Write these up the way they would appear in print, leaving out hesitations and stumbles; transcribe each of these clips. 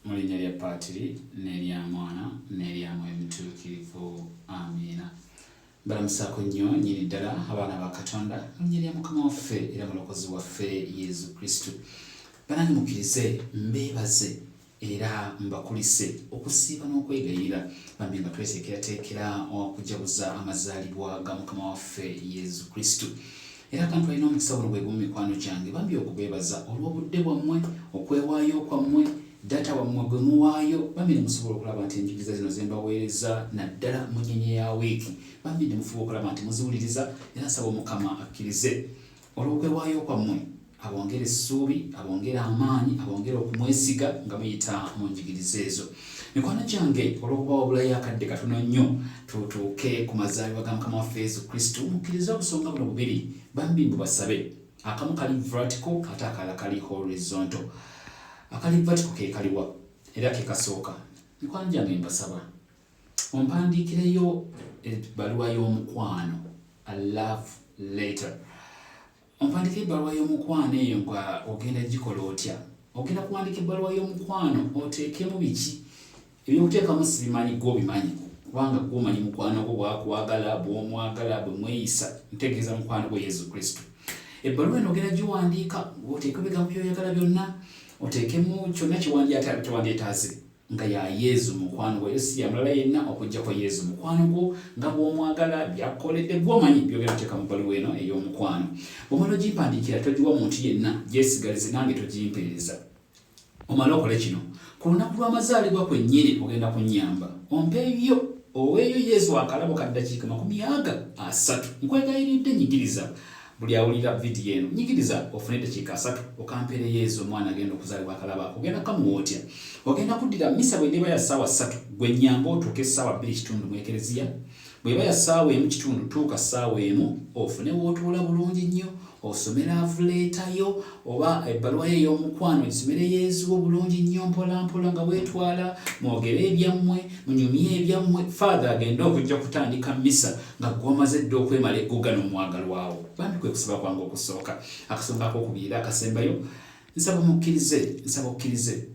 mu linnya lya Patiri n'erya Mwana n'erya Mwoyo Mutuukirivu. Amiina. Balamusaako nnyo nnyini ddala abaana ba Katonda mu linnya lya Mukama waffe era mulokozi waffe Yesu Kristo. Banange mukkirize mbeebaze era mbakulise okusiiba n'okwegayirira bambi nga tweteekerateekera okujaguza amazaalibwa ga Mukama waffe Yesu Kristo. Era kantu alina omukisa buno bwe gumu mikwano gyange bambi okubeebaza olw'obudde bwammwe, okwewaayo kwammwe, data wammwe gwe muwaayo bambi ne musobola okulaba nti enjigiriza zino ze mbaweereza naddala mu nyenye ya wiiki bambi ne mufuba okulaba nti muziwuliriza era nsaba Omukama akkirize olw'okwewaayo kwammwe abongere essuubi, abongere amaanyi, abongere okumwesiga nga muyita mu njigiriza ezo. Mikwano gyange olw'okuba wabulayo akadde katono nnyo tutuuke ku mazaalibwa ga Mukama waffe Yesu Kristo, mukkirize obusonga buno bubiri bambi mbubasabe. Akamu kali vertical ate akalala kali horizontal. Akali vertical ke kaliwa era ke kasooka. Mikwano gyange mbasaba ompandiikireyo ebbaluwa y'omukwano, a love letter. Ompandika ebbaluwa y'omukwano eyo nga ogenda gikola otya? Ogenda kuwandika ebbaluwa y'omukwano oteekemu biki? Ebyokuteekamu sibimanyi gwe obimanyi kubanga gwe omanyi mukwano gwo bw'akwagala, bw'omwagala, bwe mweyisa. Ntegeeza mukwano gwe Yesu Kristo. Ebbaluwa eno ogenda giwandiika oteekemu ebigambo by'oyagala byonna, oteekemu kyonna kyewandyetaaze nga ya Yesu mukwano gwo. Si yamulala yenna okuggyako Yesu mukwano gwo nga bw'omwagala, by'akoledde gwe omanyi by'ogenda kuteeka mu bbaluwa eno ey'omukwano. Bw'omala ogimpandiikira togiwa muntu yenna, gyesigalize nange togimpeereza. Omala okole kino ku lunaku lw'amazaalibwa kwennyini ogenda kunnyamba ompeeyo oweeyo Yesu akalabo ka ddakiika 30. Nkwegayiridde nyigiriza buli awulira vidiyo eno, nyigiriza ofune eddakiika 3 okampeera Yesu omwana agenda okuzaalibwa akalabo ako. Ogenda kamuwa otya? Ogenda kuddira misa bw'endiba ya ssaawa 3 gwe nnyamba otuuke ssaawa 2:30 mu ekereziya. Bw'eba ya ssaawa 1:30 tuuka ssaawa 1 ofune w'otuula bulungi nnyo, osome love letter yo oba ebbaluwa ye ey'omukwano gisomere Yesu obulungi nnyo mpola mpola nga weetwala, mwogere ebyammwe, munyumye ebyammwe. Father agenda okujja kutandika misa nga gw'omaze dda okwemala egguga n'omwagalwawo. Bambi kwe kusaba kwange okusooka. Akasonga ak'okubiri akasembayo nsaba okkirize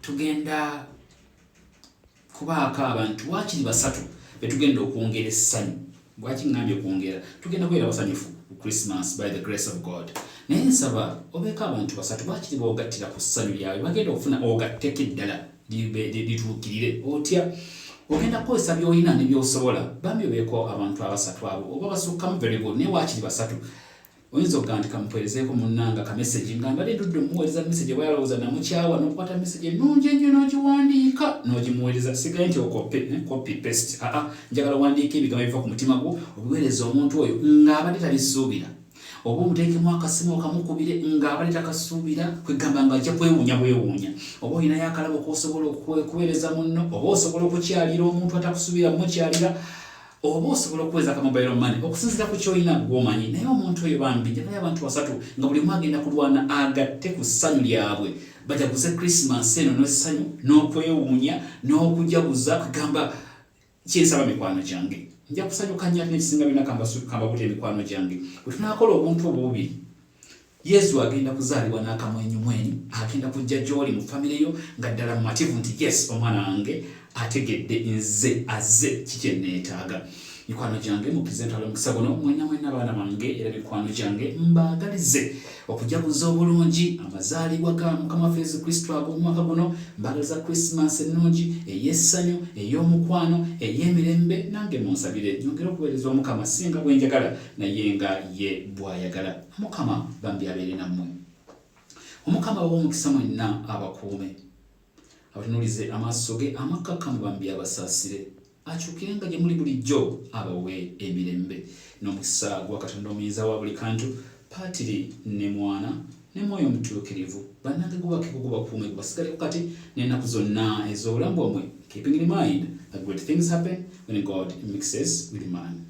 tugenda kubaako abantu waakiri 3 betugenda okwongera essanyu. Bwaki ngambye okwongera? Tugenda kubeera basanyufu ku Christmas by the grace of God. Naye nsaba obeeko abantu 3 bakiri boogattira ku ssanyu lyabwe bagenda okufuna ogatteko eddala lituukirire. Otya? Ogenda kukozesa by'olina ne by'osobola. Bambi obeeko abantu 3 abo oba basukkamu very good naye waakiri 3. Oyinza okugandika mupeerezeeko munnanga ka message nga mbadde ndudde omuweereza message bwe yalowooza namukyawa n'okukwata message ennungi ennyo n'ogiwandiika n'ogimuweereza. Sigaye nti copy paste. Njagala wandiika ebigambo ebiva ku mutima gwo obiweereza omuntu oyo ng'abadde tabisuubira. Oba omuteekemu akasimu okamukubire ng'abadde takasuubira kwegamba nga ajja bwewuunya. Oba olinayo akalabo k'osobola okuweereza munno, oba osobola okukyalira omuntu atakusuubira mukyalira, oba osobola okuweza ka mobile money okusinziira ku ky'olina gw'omanyi. Naye omuntu oyo bambi njagala abantu 3 nga buli omu agenda kulwana agatte ku ssanyu lyabwe bajaguze Christmas eno n'essanyu n'okwewuunya n'okujaguza kugamba kyensaba mikwano gyange. Nja kusanyuka nnyo ate n'ekisinga byonna kambabulira mikwano gyange. Bwe tunaakola obuntu obubiri Yesu agenda kuzaalibwa n'akamwenyumwenyu, agenda kujja gy'oli mu famire yo nga ddala mumativu nti yes omwana wange ategedde nze azze kikye neetaaga. Mikwano gyange mukkirize ntwala omukisa guno mwenna abaana bange era mikwano gyange mbaagalize okujaguza obulungi amazaalibwa ga Mukama waffe Yesu Kristo ag'omwaka guno. Mbaagaliza Christmas ennungi ey'essanyu, ey'omukwano, ey'emirembe. Nange munsabire nyongere okuweereza Omukama singa bwe njagala naye nga ye bw'ayagala. Mukama bambi abeere nammwe. Omukama w'omukisa mwenna abakuume, abatunuulize amaaso ge amakkakkamu bambi abasaasire, akyukirenga gye muli bulijjo abawe emirembe n'omukisa gwa Katonda omuyinza wa buli kantu, Patiri ne Mwana ne Mwoyo Mutuukirivu bannange gubakuume gubasigaleko kati n'ennaku zonna ez'obulamu bwammwe. Keeping in mind that great things happen when God mixes with man.